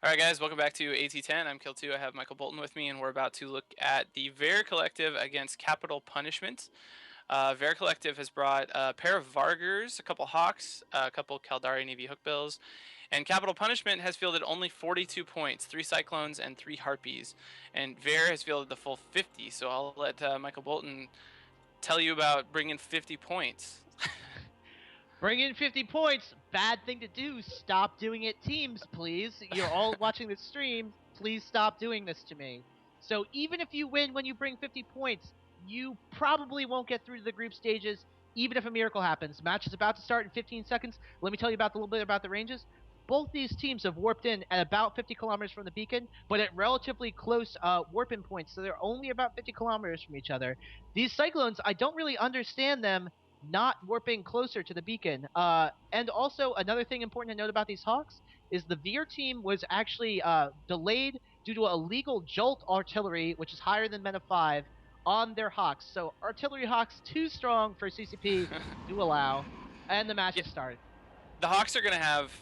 Alright guys, welcome back to AT10. I'm Kill2. I have Michael Bolton with me, and we're about to look at the Veyr Collective against Capital Punishment. Veyr Collective has brought a pair of Vargers, a couple Hawks, a couple Caldari Navy Hookbills, and Capital Punishment has fielded only 42 points, 3 Cyclones and 3 Harpies. And Veyr has fielded the full 50, so I'll let Michael Bolton tell you about bringing 50 points. Bring in 50 points. Bad thing to do. Stop doing it, teams, please. You're all watching this stream. Please stop doing this to me. So even if you win when you bring 50 points, you probably won't get through to the group stages, even if a miracle happens. Match is about to start in 15 seconds. Let me tell you about a little bit about the ranges. Both these teams have warped in at about 50 kilometers from the beacon, but at relatively close warp-in points, so they're only about 50 kilometers from each other. These Cyclones, I don't really understand them not warping closer to the beacon. And also, another thing important to note about these Hawks is the Veyr team was actually delayed due to illegal jolt artillery, which is higher than Men of 5, on their Hawks. So artillery Hawks too strong for CCP to allow, and the match has started. The Hawks are going to have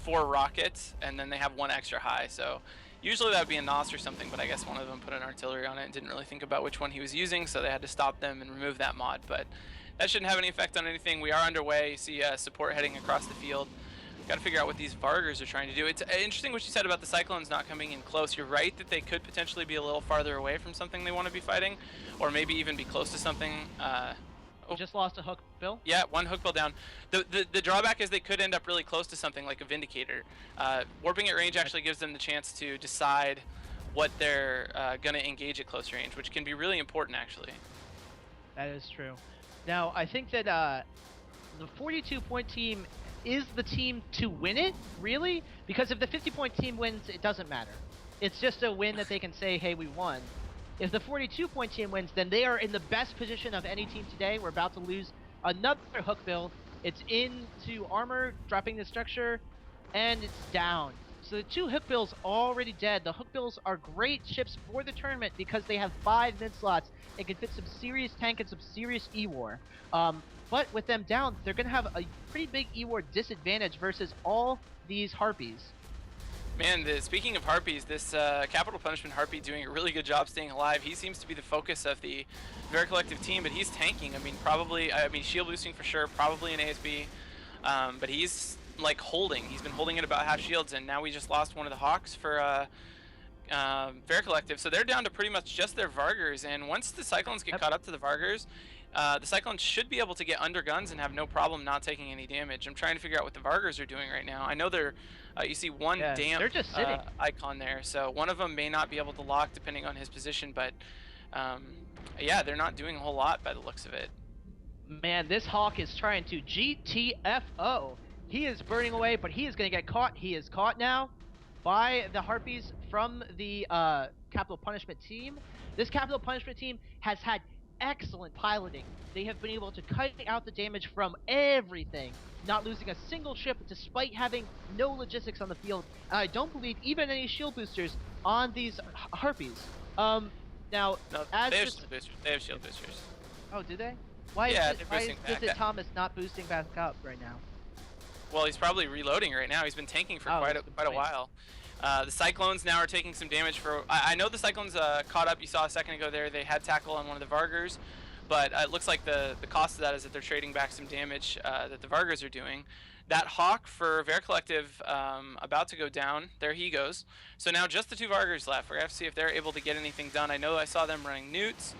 4 rockets, and then they have 1 extra high, so usually that would be a NOS or something, but I guess one of them put an artillery on it and didn't really think about which one he was using, so they had to stop them and remove that mod. But that shouldn't have any effect on anything. We are underway. You see support heading across the field. Got to figure out what these Vargers are trying to do. It's interesting what you said about the Cyclones not coming in close. You're right that they could potentially be a little farther away from something they want to be fighting, or maybe even be close to something. Just lost a hook, Bill? Yeah, 1 hook bill down. The drawback is they could end up really close to something like a Vindicator. Warping at range actually gives them the chance to decide what they're going to engage at close range, which can be really important actually. That is true. Now, I think that the 42-point team is the team to win it, really? Because if the 50-point team wins, it doesn't matter. It's just a win that they can say, hey, we won. If the 42-point team wins, then they are in the best position of any team today. We're about to lose another hook bill. It's into armor, dropping the structure, and it's down. So the 2 hook bills already dead. The hook bills are great ships for the tournament because they have 5 mid slots and can fit some serious tank and some serious E-War. But with them down, they're going to have a pretty big E-War disadvantage versus all these Harpies. Man, speaking of Harpies, this Capital Punishment Harpy doing a really good job staying alive. He seems to be the focus of the Veyr Collective team, but he's tanking. I mean, shield boosting for sure, probably an ASB, but he's like holding. He's been holding at about half shields, and now we just lost one of the Hawks for Veyr Collective, so they're down to pretty much just their Vargers, and once the Cyclones get caught up to the Vargers, the Cyclones should be able to get under guns and have no problem not taking any damage. I'm trying to figure out what the Vargers are doing right now. I know they're, you see one damp they're just sitting. icon there, so one of them may not be able to lock depending on his position, but yeah, they're not doing a whole lot by the looks of it. Man, this Hawk is trying to GTFO. He is burning away, but he is going to get caught. He is caught now by the Harpies from the Capital Punishment team. This Capital Punishment team has had excellent piloting. They have been able to cut out the damage from everything, not losing a single ship despite having no logistics on the field. I don't believe even any shield boosters on these Harpies. Now, no, they have shield boosters. They have shield boosters. Oh, do they? Why is Thomas not boosting back up right now? Well, he's probably reloading right now. He's been tanking for quite a while. The Cyclones now are taking some damage for... I know the Cyclones caught up. You saw a second ago there. They had tackle on one of the Vargers, but it looks like the cost of that is that they're trading back some damage that the Vargers are doing. That Hawk for Veyr Collective about to go down. There he goes. So now just the 2 Vargers left. We're going to have to see if they're able to get anything done. I know I saw them running newts.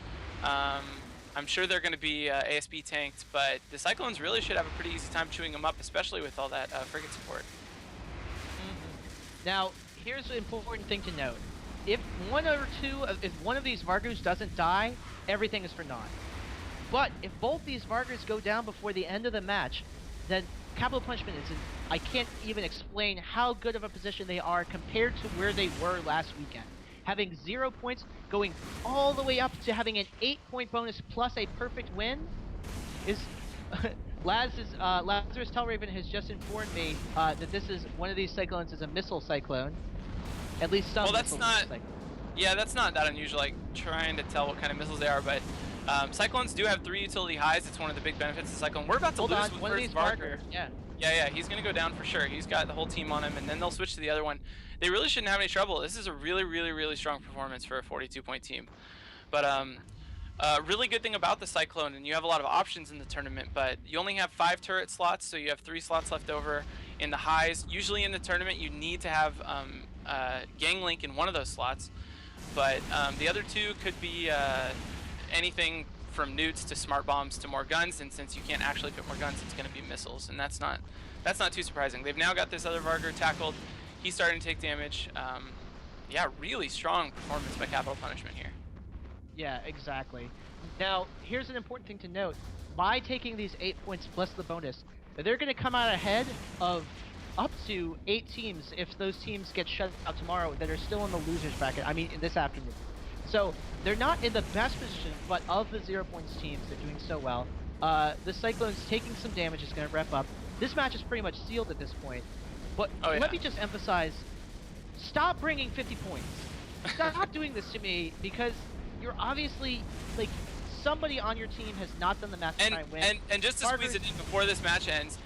I'm sure they're going to be ASB tanked, but the Cyclones really should have a pretty easy time chewing them up, especially with all that frigate support. Now, here's an important thing to note. If one of these Vargers doesn't die, everything is for naught. But if both these Vargers go down before the end of the match, then Capital Punishment is in... I can't even explain how good of a position they are compared to where they were last weekend. Having 0 points, going all the way up to having an 8-point bonus plus a perfect win is... Lazarus Tellraven has just informed me that this is one of these Cyclones is a missile cyclone. At least some. Well, that's not... Yeah, that's not that unusual, like trying to tell what kind of missiles they are, but Cyclones do have 3 utility highs. It's one of the big benefits of Cyclone. We're about to lose with one of these Vargers. Yeah. Yeah, he's gonna go down for sure. He's got the whole team on him, and then they'll switch to the other one. They really shouldn't have any trouble. This is a really strong performance for a 42-point team. But really good thing about the Cyclone, and you have a lot of options in the tournament, but you only have 5 turret slots, so you have 3 slots left over in the highs. Usually in the tournament, you need to have Gang Link in one of those slots, but the other 2 could be anything from newts to smart bombs to more guns, and since you can't actually put more guns, it's going to be missiles, and that's not too surprising. They've now got this other Vargur tackled. He's starting to take damage. Yeah, really strong performance by Capital Punishment here. Yeah, exactly. Now, here's an important thing to note. By taking these 8 points plus the bonus, they're going to come out ahead of up to 8 teams if those teams get shut out tomorrow that are still in the losers bracket, I mean, in this afternoon. So, they're not in the best position, but of the 0 points teams, they're doing so well. The Cyclones taking some damage is going to rep up. This match is pretty much sealed at this point. But let me just emphasize, stop bringing 50 points. Stop doing this to me, because you're obviously, like, somebody on your team has not done the math to try and win. And just to squeeze it in before this match ends,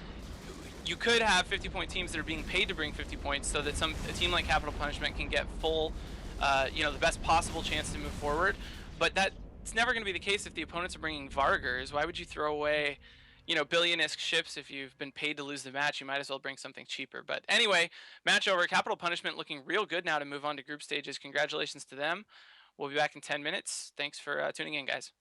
you could have 50-point teams that are being paid to bring 50 points so that a team like Capital Punishment can get full, the best possible chance to move forward. But it's never going to be the case if the opponents are bringing Vargurs. Why would you throw away, billion-esque ships if you've been paid to lose the match? You might as well bring something cheaper. But anyway, match over. Capital Punishment looking real good now to move on to group stages. Congratulations to them. We'll be back in 10 minutes. Thanks for tuning in, guys.